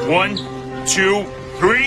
1, 2, 3.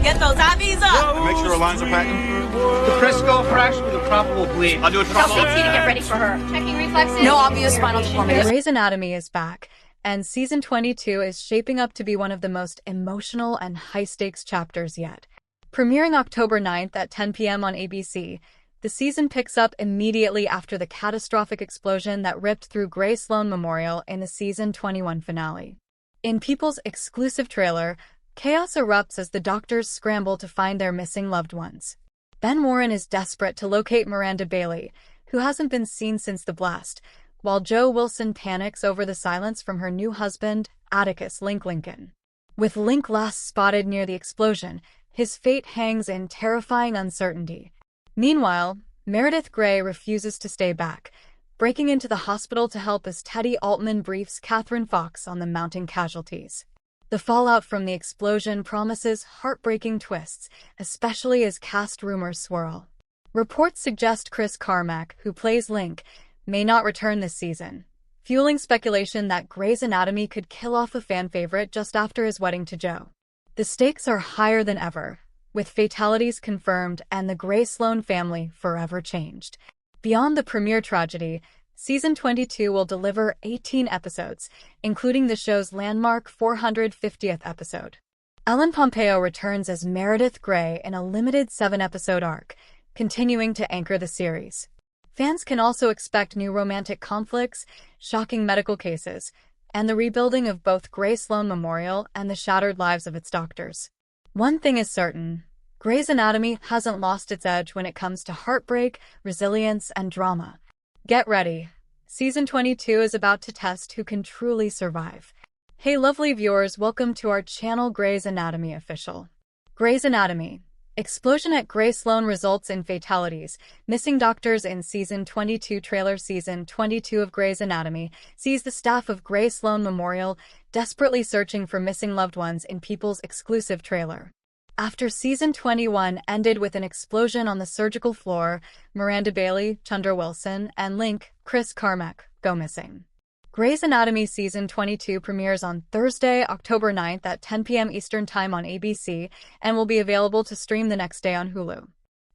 Get those IVs up. Make sure our lines are packing. Depressed skull fracture with a probable bleed. I'll do a Tell trauma. CT to get ready for her. Checking reflexes. No obvious spinal deformity. Grey's Anatomy is back, and season 22 is shaping up to be one of the most emotional and high-stakes chapters yet. Premiering October 9th at 10 p.m. on ABC, the season picks up immediately after the catastrophic explosion that ripped through Grey Sloan Memorial in the season 21 finale. In People's exclusive trailer, chaos erupts as the doctors scramble to find their missing loved ones. Ben Warren is desperate to locate Miranda Bailey, who hasn't been seen since the blast, while Jo Wilson panics over the silence from her new husband, Atticus Link Lincoln. With Link last spotted near the explosion, his fate hangs in terrifying uncertainty. Meanwhile, Meredith Grey refuses to stay back, breaking into the hospital to help as Teddy Altman briefs Catherine Fox on the mounting casualties. The fallout from the explosion promises heartbreaking twists, especially as cast rumors swirl. Reports suggest Chris Carmack, who plays Link, may not return this season, fueling speculation that Grey's Anatomy could kill off a fan favorite just after his wedding to Jo. The stakes are higher than ever, with fatalities confirmed and the Grey Sloan family forever changed. Beyond the premiere tragedy, Season 22 will deliver 18 episodes, including the show's landmark 450th episode. Ellen Pompeo returns as Meredith Grey in a limited 7-episode arc, continuing to anchor the series. Fans can also expect new romantic conflicts, shocking medical cases, and the rebuilding of both Grey Sloan Memorial and the shattered lives of its doctors. One thing is certain: Grey's Anatomy hasn't lost its edge when it comes to heartbreak, resilience, and drama. Get ready. Season 22 is about to test who can truly survive. Hey lovely viewers, welcome to our channel Grey's Anatomy Official. Grey's Anatomy. Explosion at Grey Sloan results in fatalities. Missing doctors in Season 22 trailer. Season 22 of Grey's Anatomy sees the staff of Grey Sloan Memorial desperately searching for missing loved ones in People's exclusive trailer. After Season 21 ended with an explosion on the surgical floor, Miranda Bailey, Chandra Wilson, and Link, Chris Carmack, go missing. Grey's Anatomy Season 22 premieres on Thursday, October 9th at 10 p.m. Eastern Time on ABC and will be available to stream the next day on Hulu.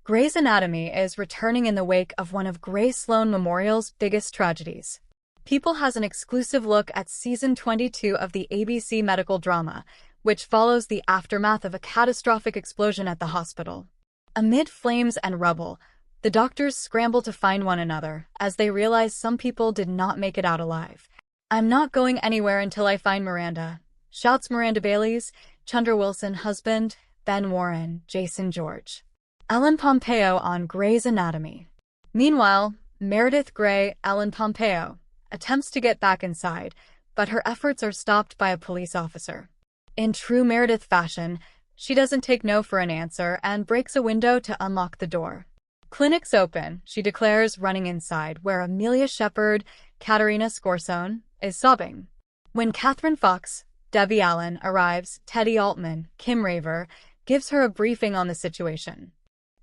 Grey's Anatomy is returning in the wake of one of Grey Sloan Memorial's biggest tragedies. People has an exclusive look at Season 22 of the ABC medical drama, which follows the aftermath of a catastrophic explosion at the hospital. Amid flames and rubble, the doctors scramble to find one another as they realize some people did not make it out alive. "I'm not going anywhere until I find Miranda," shouts Miranda Bailey's Chandra Wilson husband, Ben Warren, Jason George. Ellen Pompeo on Grey's Anatomy. Meanwhile, Meredith Grey, Ellen Pompeo, attempts to get back inside, but her efforts are stopped by a police officer. In true Meredith fashion, she doesn't take no for an answer and breaks a window to unlock the door. "Clinic's open," she declares, running inside, where Amelia Shepard, Katerina Scorsone, is sobbing. When Catherine Fox, Debbie Allen, arrives, Teddy Altman, Kim Raver, gives her a briefing on the situation.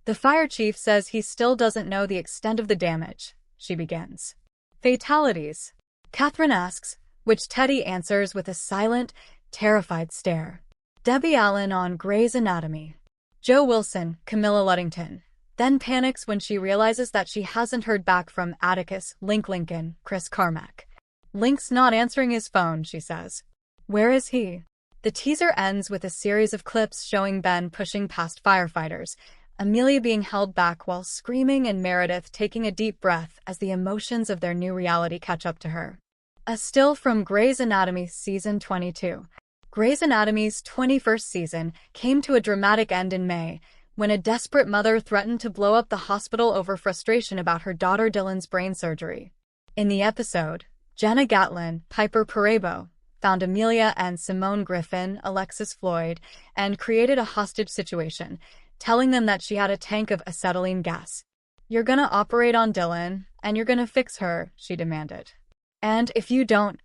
The fire chief says he still doesn't know the extent of the damage. She begins. "Fatalities?" Catherine asks, which Teddy answers with a silent, terrified stare. Debbie Allen on Grey's Anatomy. Jo Wilson, Camilla Luddington, then panics when she realizes that she hasn't heard back from Atticus Link Lincoln, Chris Carmack. "Link's not answering his phone," she says. "Where is he?" The teaser ends with a series of clips showing Ben pushing past firefighters, Amelia being held back while screaming, and Meredith taking a deep breath as the emotions of their new reality catch up to her. A still from Grey's Anatomy Season 22. Grey's Anatomy's 21st season came to a dramatic end in May, when a desperate mother threatened to blow up the hospital over frustration about her daughter Dylan's brain surgery. In the episode, Jenna Gatlin, Piper Perabo, found Amelia and Simone Griffin, Alexis Floyd, and created a hostage situation, telling them that she had a tank of acetylene gas. "You're gonna operate on Dylan, and you're gonna fix her," she demanded. "And if you don't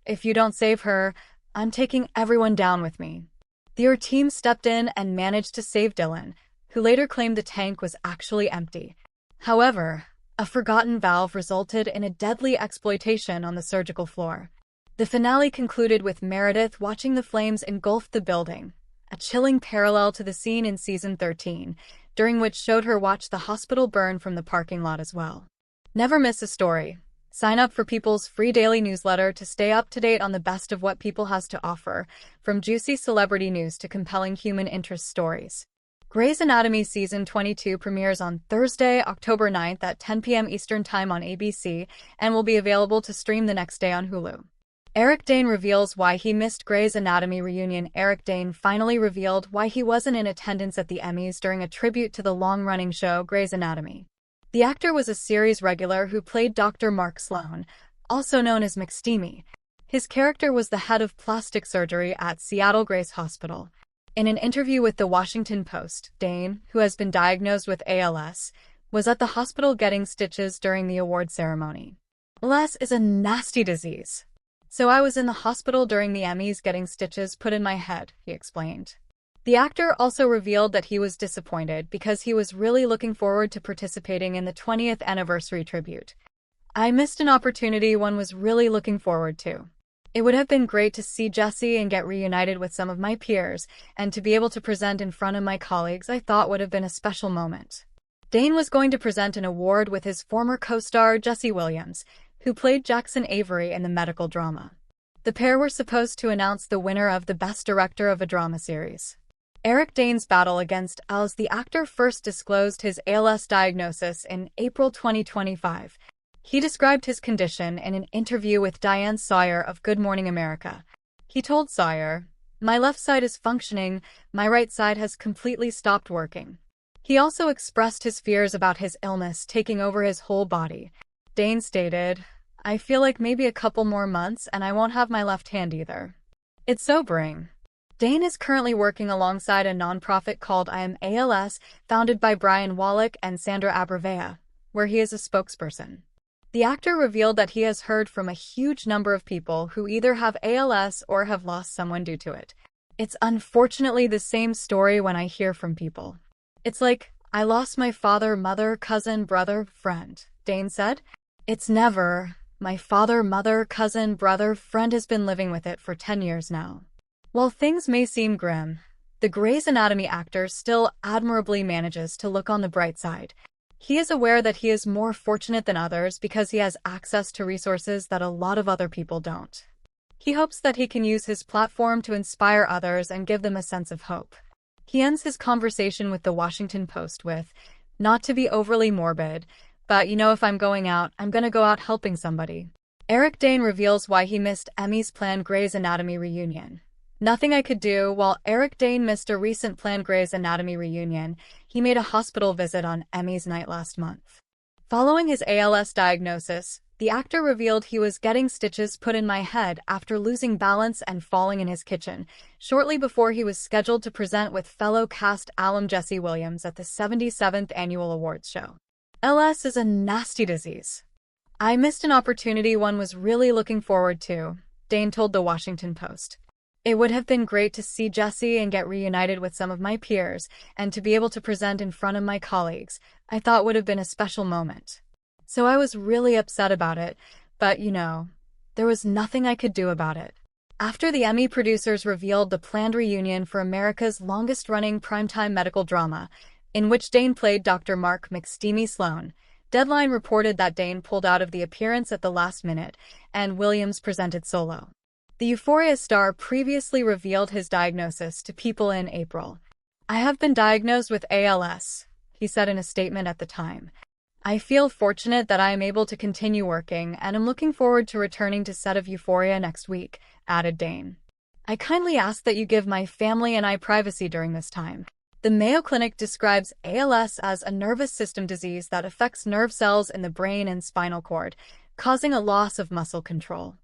save her, I'm taking everyone down with me." Their team stepped in and managed to save Dylan, who later claimed the tank was actually empty. However, a forgotten valve resulted in a deadly exploitation on the surgical floor. The finale concluded with Meredith watching the flames engulf the building, a chilling parallel to the scene in season 13, during which showed her watch the hospital burn from the parking lot as well. Never miss a story. Sign up for People's free daily newsletter to stay up to date on the best of what People has to offer, from juicy celebrity news to compelling human interest stories. Grey's Anatomy Season 22 premieres on Thursday, October 9th at 10 p.m. Eastern Time on ABC and will be available to stream the next day on Hulu. Eric Dane reveals why he missed Grey's Anatomy reunion. Eric Dane finally revealed why he wasn't in attendance at the Emmys during a tribute to the long-running show Grey's Anatomy. The actor was a series regular who played Dr. Mark Sloan, also known as McSteamy. His character was the head of plastic surgery at Seattle Grace Hospital. In an interview with The Washington Post, Dane, who has been diagnosed with ALS, was at the hospital getting stitches during the award ceremony. ALS is a nasty disease. So I was in the hospital during the Emmys getting stitches put in my head, he explained. The actor also revealed that he was disappointed because he was really looking forward to participating in the 20th anniversary tribute. I missed an opportunity one was really looking forward to. It would have been great to see Jesse and get reunited with some of my peers, and to be able to present in front of my colleagues I thought would have been a special moment. Dane was going to present an award with his former co-star Jesse Williams, who played Jackson Avery in the medical drama. The pair were supposed to announce the winner of the Best Director of a Drama Series. Eric Dane's battle against ALS. The actor first disclosed his ALS diagnosis in April 2025. He described his condition in an interview with Diane Sawyer of Good Morning America. He told Sawyer, "My left side is functioning, my right side has completely stopped working." He also expressed his fears about his illness taking over his whole body. Dane stated, "I feel like maybe a couple more months and I won't have my left hand either." It's sobering. Dane is currently working alongside a nonprofit called I Am ALS, founded by Brian Wallach and Sandra Abrevaya, where he is a spokesperson. The actor revealed that he has heard from a huge number of people who either have ALS or have lost someone due to it. It's unfortunately the same story when I hear from people. It's like, I lost my father, mother, cousin, brother, friend, Dane said. It's never, my father, mother, cousin, brother, friend has been living with it for 10 years now. While things may seem grim, the Grey's Anatomy actor still admirably manages to look on the bright side. He is aware that he is more fortunate than others because he has access to resources that a lot of other people don't. He hopes that he can use his platform to inspire others and give them a sense of hope. He ends his conversation with The Washington Post with, "Not to be overly morbid, but if I'm going out, I'm gonna go out helping somebody." Eric Dane reveals why he missed Emmy's planned Grey's Anatomy reunion. Nothing I could do. While Eric Dane missed a recent planned Grey's Anatomy reunion, he made a hospital visit on Emmy's night last month. Following his ALS diagnosis, the actor revealed he was getting stitches put in my head after losing balance and falling in his kitchen, shortly before he was scheduled to present with fellow cast alum Jesse Williams at the 77th Annual Awards Show. ALS is a nasty disease. I missed an opportunity one was really looking forward to, Dane told The Washington Post. It would have been great to see Jesse and get reunited with some of my peers, and to be able to present in front of my colleagues, I thought would have been a special moment. So I was really upset about it, but there was nothing I could do about it. After the Emmy producers revealed the planned reunion for America's longest-running primetime medical drama, in which Dane played Dr. Mark McSteamy Sloan, Deadline reported that Dane pulled out of the appearance at the last minute, and Williams presented solo. The Euphoria star previously revealed his diagnosis to People in April. "I have been diagnosed with ALS," he said in a statement at the time. "I feel fortunate that I am able to continue working and am looking forward to returning to set of Euphoria next week," added Dane. "I kindly ask that you give my family and I privacy during this time." The Mayo Clinic describes ALS as a nervous system disease that affects nerve cells in the brain and spinal cord, causing a loss of muscle control.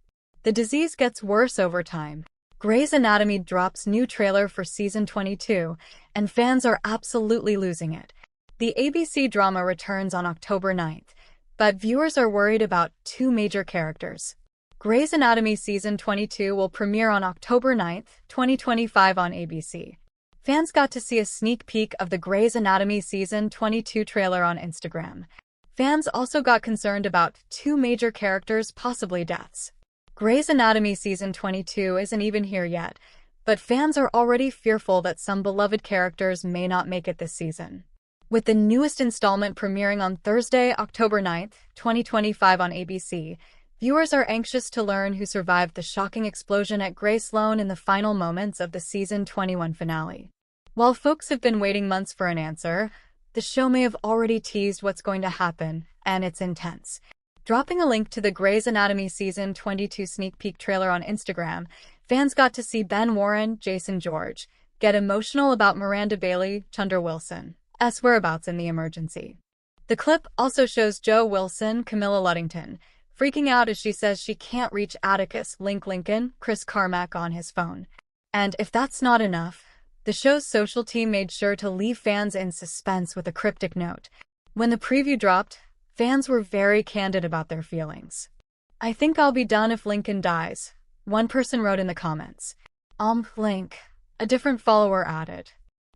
The disease gets worse over time. Grey's Anatomy drops new trailer for season 22, and fans are absolutely losing it. The ABC drama returns on October 9th, but viewers are worried about two major characters. Grey's Anatomy season 22 will premiere on October 9th, 2025 on ABC. Fans got to see a sneak peek of the Grey's Anatomy season 22 trailer on Instagram. Fans also got concerned about two major characters' possibly deaths. Grey's Anatomy Season 22 isn't even here yet, but fans are already fearful that some beloved characters may not make it this season. With the newest installment premiering on Thursday, October 9th, 2025 on ABC, viewers are anxious to learn who survived the shocking explosion at Grey Sloan in the final moments of the Season 21 finale. While folks have been waiting months for an answer, the show may have already teased what's going to happen, and it's intense. Dropping a link to the Grey's Anatomy Season 22 sneak peek trailer on Instagram, fans got to see Ben Warren, Jason George, get emotional about Miranda Bailey, Chunder Wilson's whereabouts in the emergency. The clip also shows Jo Wilson, Camilla Luddington, freaking out as she says she can't reach Atticus Lincoln, Chris Carmack on his phone. And if that's not enough, the show's social team made sure to leave fans in suspense with a cryptic note. When the preview dropped, fans were very candid about their feelings. "I think I'll be done if Lincoln dies," one person wrote in the comments. Link," a different follower added.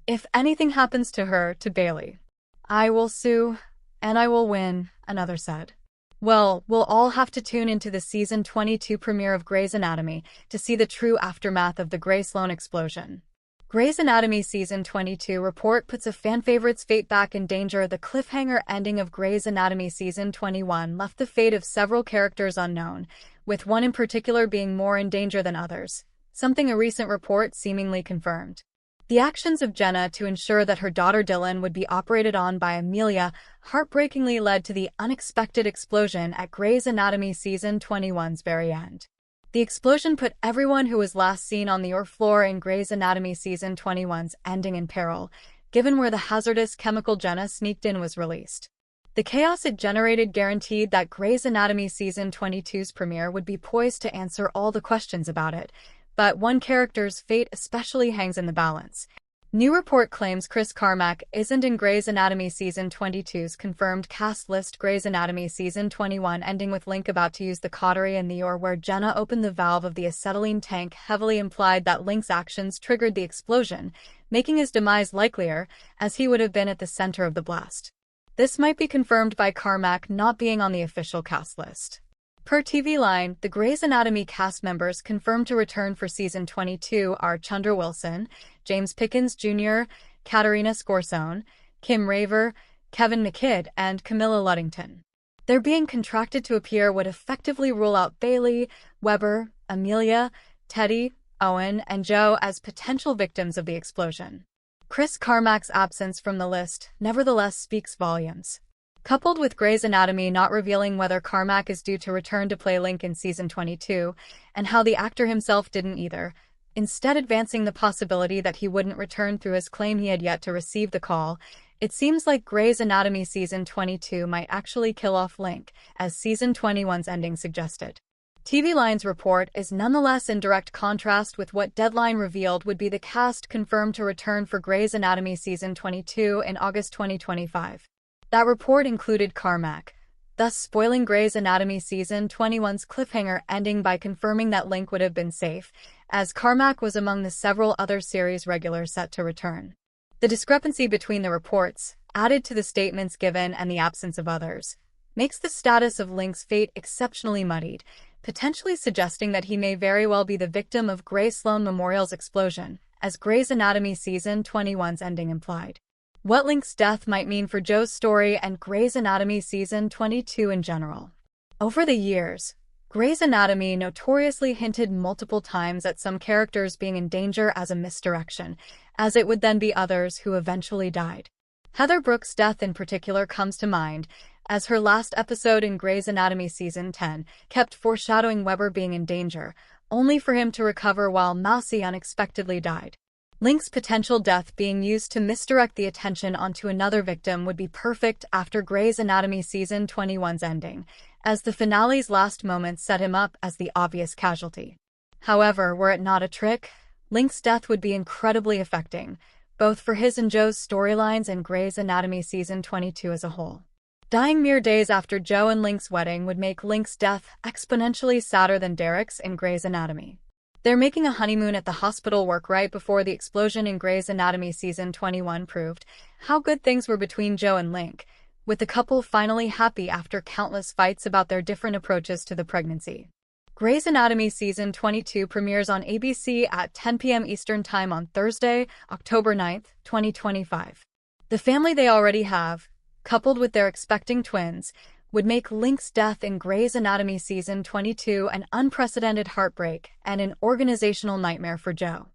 "If anything happens to her, to Bailey, I will sue, and I will win," another said. Well, we'll all have to tune into the Season 22 premiere of Grey's Anatomy to see the true aftermath of the Grey Sloan explosion. Grey's Anatomy Season 22 report puts a fan favorite's fate back in danger. The cliffhanger ending of Grey's Anatomy Season 21 left the fate of several characters unknown, with one in particular being more in danger than others, something a recent report seemingly confirmed. The actions of Jenna to ensure that her daughter Dylan would be operated on by Amelia heartbreakingly led to the unexpected explosion at Grey's Anatomy Season 21's very end. The explosion put everyone who was last seen on the floor in Grey's Anatomy Season 21's ending in peril, given where the hazardous chemical Jenna sneaked in was released. The chaos it generated guaranteed that Grey's Anatomy Season 22's premiere would be poised to answer all the questions about it, but one character's fate especially hangs in the balance. New report claims Chris Carmack isn't in Grey's Anatomy Season 22's confirmed cast list. Grey's Anatomy Season 21 ending with Link about to use the cautery in the where Jenna opened the valve of the acetylene tank heavily implied that Link's actions triggered the explosion, making his demise likelier, as he would have been at the center of the blast. This might be confirmed by Carmack not being on the official cast list. Per TV Line, the Grey's Anatomy cast members confirmed to return for Season 22 are Chunder Wilson, James Pickens Jr., Katerina Scorsone, Kim Raver, Kevin McKidd, and Camilla Luddington. Their being contracted to appear would effectively rule out Bailey, Weber, Amelia, Teddy, Owen, and Jo as potential victims of the explosion. Chris Carmack's absence from the list nevertheless speaks volumes. Coupled with Grey's Anatomy not revealing whether Carmack is due to return to play Link in Season 22, and how the actor himself didn't either, instead advancing the possibility that he wouldn't return through his claim he had yet to receive the call, it seems like Grey's Anatomy Season 22 might actually kill off Link, as Season 21's ending suggested. TV Line's report is nonetheless in direct contrast with what Deadline revealed would be the cast confirmed to return for Grey's Anatomy Season 22 in August 2025. That report included Carmack, thus spoiling Grey's Anatomy Season 21's cliffhanger ending by confirming that Link would have been safe, as Carmack was among the several other series regulars set to return. The discrepancy between the reports, added to the statements given and the absence of others, makes the status of Link's fate exceptionally muddied, potentially suggesting that he may very well be the victim of Grey Sloan Memorial's explosion, as Grey's Anatomy Season 21's ending implied. What Link's death might mean for Jo's story and Grey's Anatomy Season 22 in general. Over the years, Grey's Anatomy notoriously hinted multiple times at some characters being in danger as a misdirection, as it would then be others who eventually died. Heather Brooks' death in particular comes to mind, as her last episode in Grey's Anatomy Season 10 kept foreshadowing Weber being in danger, only for him to recover while Mousy unexpectedly died. Link's potential death being used to misdirect the attention onto another victim would be perfect after Grey's Anatomy Season 21's ending, as the finale's last moments set him up as the obvious casualty. However, were it not a trick, Link's death would be incredibly affecting, both for his and Jo's storylines and Grey's Anatomy Season 22 as a whole. Dying mere days after Jo and Link's wedding would make Link's death exponentially sadder than Derek's in Grey's Anatomy. Their making a honeymoon at the hospital work right before the explosion in Grey's Anatomy Season 21 proved how good things were between Jo and Link, with the couple finally happy after countless fights about their different approaches to the pregnancy. Grey's Anatomy Season 22 premieres on ABC at 10 p.m. Eastern Time on Thursday, October 9th, 2025. The family they already have, coupled with their expecting twins, would make Link's death in Grey's Anatomy Season 22 an unprecedented heartbreak and an organizational nightmare for Jo.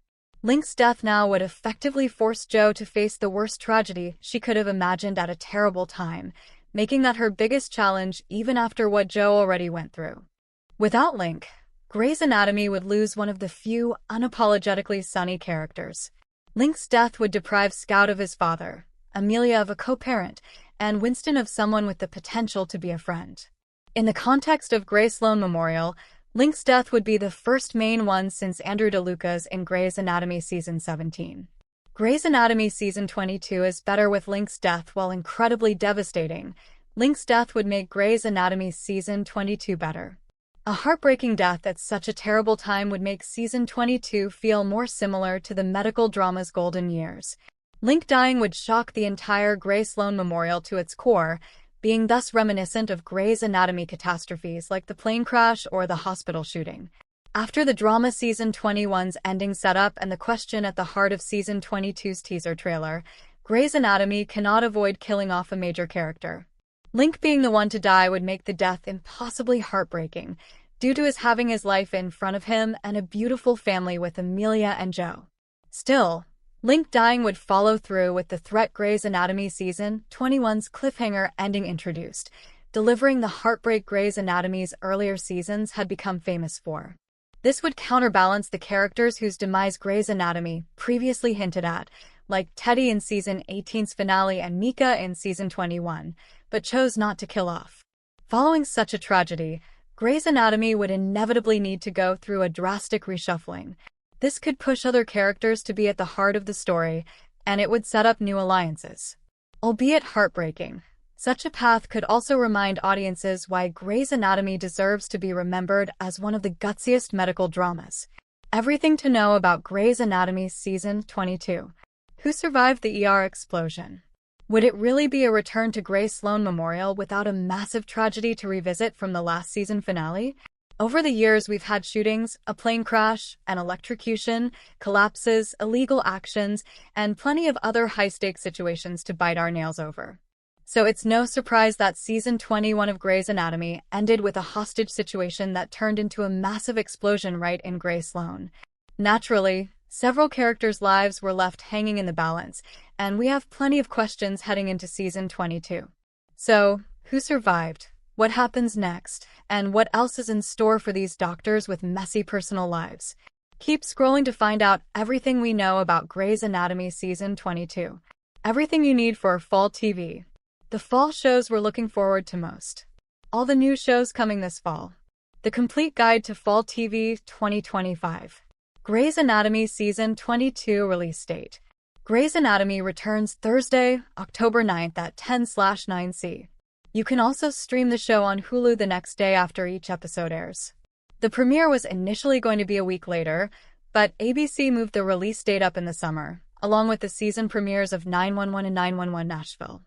Link's death now would effectively force Jo to face the worst tragedy she could have imagined at a terrible time, making that her biggest challenge even after what Jo already went through. Without Link, Grey's Anatomy would lose one of the few unapologetically sunny characters. Link's death would deprive Scout of his father, Amelia of a co-parent, and Winston of someone with the potential to be a friend. In the context of Grey Sloan Memorial, Link's death would be the first main one since Andrew DeLuca's in Grey's Anatomy Season 17. Grey's Anatomy Season 22 is better with Link's death while incredibly devastating. Link's death would make Grey's Anatomy Season 22 better. A heartbreaking death at such a terrible time would make Season 22 feel more similar to the medical drama's golden years. Link dying would shock the entire Grey Sloan Memorial to its core, being thus reminiscent of Grey's Anatomy catastrophes like the plane crash or the hospital shooting. After the drama Season 21's ending setup and the question at the heart of Season 22's teaser trailer, Grey's Anatomy cannot avoid killing off a major character. Link being the one to die would make the death impossibly heartbreaking, due to his having his life in front of him and a beautiful family with Amelia and Jo. Still, Link dying would follow through with the threat Grey's Anatomy Season 21's cliffhanger ending introduced, delivering the heartbreak Grey's Anatomy's earlier seasons had become famous for. This would counterbalance the characters whose demise Grey's Anatomy previously hinted at, like Teddy in Season 18's finale and Mika in Season 21, but chose not to kill off. Following such a tragedy, Grey's Anatomy would inevitably need to go through a drastic reshuffling. This could push other characters to be at the heart of the story, and it would set up new alliances. Albeit heartbreaking, such a path could also remind audiences why Grey's Anatomy deserves to be remembered as one of the gutsiest medical dramas. Everything to know about Grey's Anatomy Season 22. Who survived the ER explosion? Would it really be a return to Grey Sloan Memorial without a massive tragedy to revisit from the last season finale? Over the years, we've had shootings, a plane crash, an electrocution, collapses, illegal actions, and plenty of other high-stakes situations to bite our nails over. So it's no surprise that Season 21 of Grey's Anatomy ended with a hostage situation that turned into a massive explosion right in Grey Sloan. Naturally, several characters' lives were left hanging in the balance, and we have plenty of questions heading into Season 22. So, who survived? What happens next? And what else is in store for these doctors with messy personal lives? Keep scrolling to find out everything we know about Grey's Anatomy Season 22. Everything you need for fall TV. The fall shows we're looking forward to most. All the new shows coming this fall. The complete guide to fall TV 2025. Grey's Anatomy Season 22 release date. Grey's Anatomy returns Thursday, October 9th at 10/9C. You can also stream the show on Hulu the next day after each episode airs. The premiere was initially going to be a week later, but ABC moved the release date up in the summer, along with the season premieres of 911 and 911 Nashville.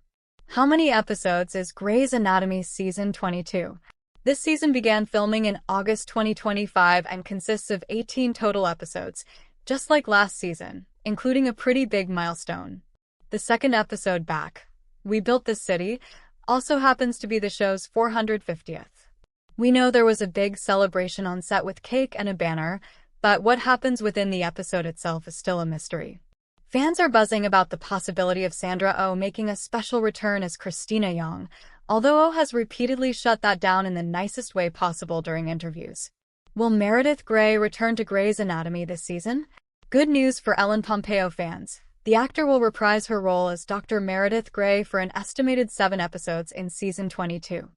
How many episodes is Grey's Anatomy Season 22? This season began filming in August 2025 and consists of 18 total episodes, just like last season, including a pretty big milestone. The second episode back, We Built This City, also happens to be the show's 450th. We know there was a big celebration on set with cake and a banner, but what happens within the episode itself is still a mystery. Fans are buzzing about the possibility of Sandra Oh making a special return as Christina Young, although Oh has repeatedly shut that down in the nicest way possible during interviews. Will Meredith Grey return to Grey's Anatomy this season? Good news for Ellen Pompeo fans. The actor will reprise her role as Dr. Meredith Grey for an estimated 7 episodes in Season 22.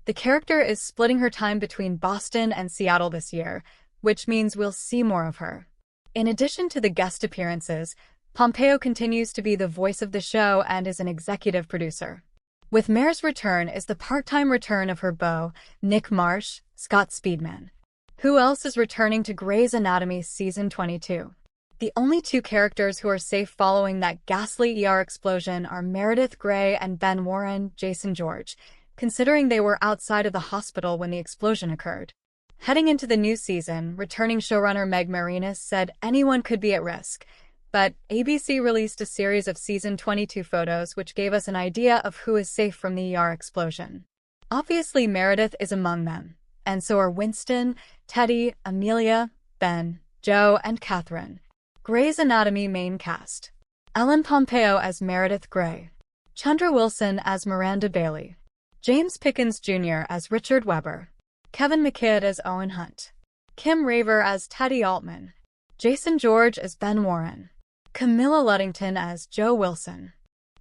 The character is splitting her time between Boston and Seattle this year, which means we'll see more of her. In addition to the guest appearances, Pompeo continues to be the voice of the show and is an executive producer. With Mare's return is the part-time return of her beau, Nick Marsh, Scott Speedman. Who else is returning to Grey's Anatomy Season 22? The only 2 characters who are safe following that ghastly ER explosion are Meredith Grey and Ben Warren, Jason George, considering they were outside of the hospital when the explosion occurred. Heading into the new season, returning showrunner Meg Marinis said anyone could be at risk, but ABC released a series of season 22 photos which gave us an idea of who is safe from the ER explosion. Obviously, Meredith is among them, and so are Winston, Teddy, Amelia, Ben, Joe, and Catherine. Grey's Anatomy main cast: Ellen Pompeo as Meredith Grey, Chandra Wilson as Miranda Bailey, James Pickens Jr. as Richard Webber, Kevin McKidd as Owen Hunt, Kim Raver as Teddy Altman, Jason George as Ben Warren, Camilla Luddington as Joe Wilson,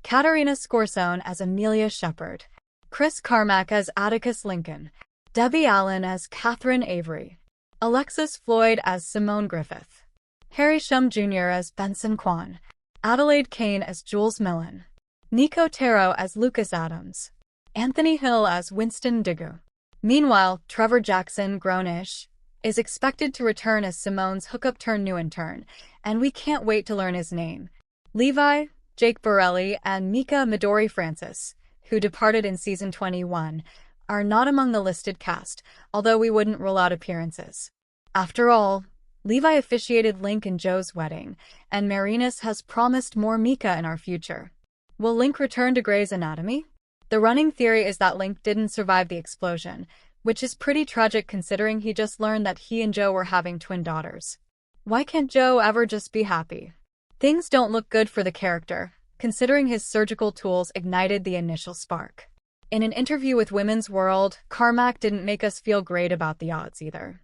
Katarina Scorsone as Amelia Shepard, Chris Carmack as Atticus Lincoln, Debbie Allen as Catherine Avery, Alexis Floyd as Simone Griffith, Harry Shum Jr. as Benson Kwan, Adelaide Kane as Jules Millen, Nico Taro as Lucas Adams, Anthony Hill as Winston Digu. Meanwhile, Trevor Jackson, grown-ish, is expected to return as Simone's hookup-turned-new intern, and we can't wait to learn his name. Levi, Jake Borelli, and Mika Midori Francis, who departed in season 21, are not among the listed cast, although we wouldn't rule out appearances. After all, Levi officiated Link and Joe's wedding, and Marinis has promised more Mika in our future. Will Link return to Grey's Anatomy? The running theory is that Link didn't survive the explosion, which is pretty tragic considering he just learned that he and Joe were having twin daughters. Why can't Joe ever just be happy? Things don't look good for the character, considering his surgical tools ignited the initial spark. In an interview with Women's World, Carmack didn't make us feel great about the odds either.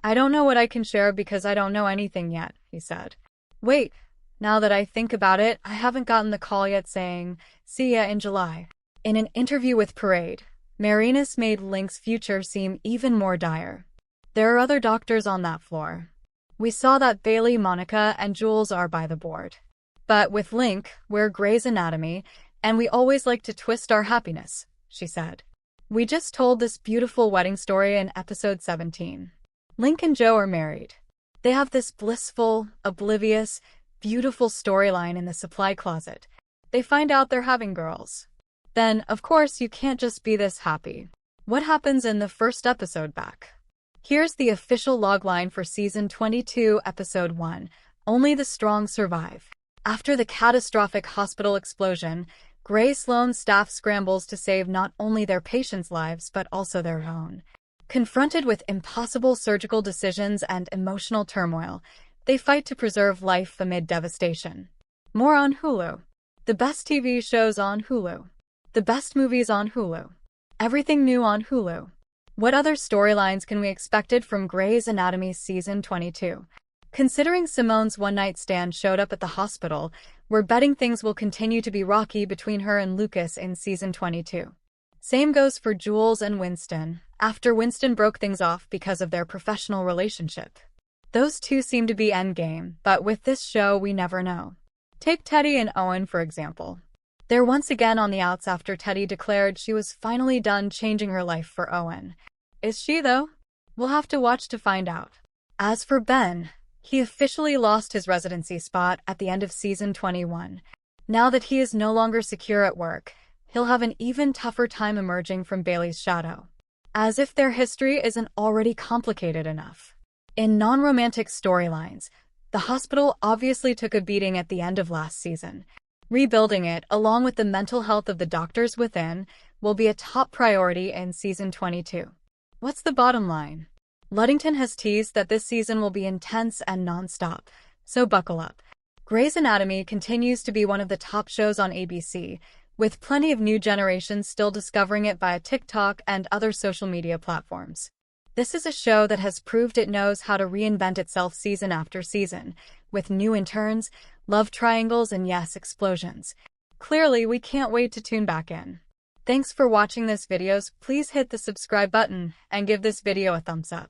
"I don't know what I can share because I don't know anything yet," he said. Wait, now that I think about it, I haven't gotten the call yet saying, "See ya in July." In an interview with Parade, Marinis made Link's future seem even more dire. "There are other doctors on that floor. We saw that Bailey, Monica, and Jules are by the board. But with Link, we're Grey's Anatomy, and we always like to twist our happiness," she said. "We just told this beautiful wedding story in episode 17. Link and Joe are married. They have this blissful, oblivious, beautiful storyline in the supply closet. They find out they're having girls. Then, of course, you can't just be this happy. What happens in the first episode back?" Here's the official logline for season 22, episode 1, Only the Strong Survive. After the catastrophic hospital explosion, Grey Sloan's staff scrambles to save not only their patients' lives but also their own. Confronted with impossible surgical decisions and emotional turmoil, they fight to preserve life amid devastation. More on Hulu. The best TV shows on Hulu. The best movies on Hulu. Everything new on Hulu. What other storylines can we expect from Grey's Anatomy season 22? Considering Simone's one-night stand showed up at the hospital, we're betting things will continue to be rocky between her and Lucas in season 22. Same goes for Jules and Winston, after Winston broke things off because of their professional relationship. Those two seem to be endgame, but with this show we never know. Take Teddy and Owen for example. They're once again on the outs after Teddy declared she was finally done changing her life for Owen. Is she, though? We'll have to watch to find out. As for Ben, he officially lost his residency spot at the end of season 21. Now that he is no longer secure at work, he'll have an even tougher time emerging from Bailey's shadow. As if their history isn't already complicated enough. In non-romantic storylines, the hospital obviously took a beating at the end of last season. Rebuilding it, along with the mental health of the doctors within, will be a top priority in season 22. What's the bottom line? Luddington has teased that this season will be intense and non-stop, so buckle up. Grey's Anatomy continues to be one of the top shows on ABC, with plenty of new generations still discovering it via TikTok and other social media platforms. This is a show that has proved it knows how to reinvent itself season after season, with new interns, love triangles, and yes, explosions. Clearly, we can't wait to tune back in. Thanks for watching this videos. Please hit the subscribe button and give this video a thumbs up.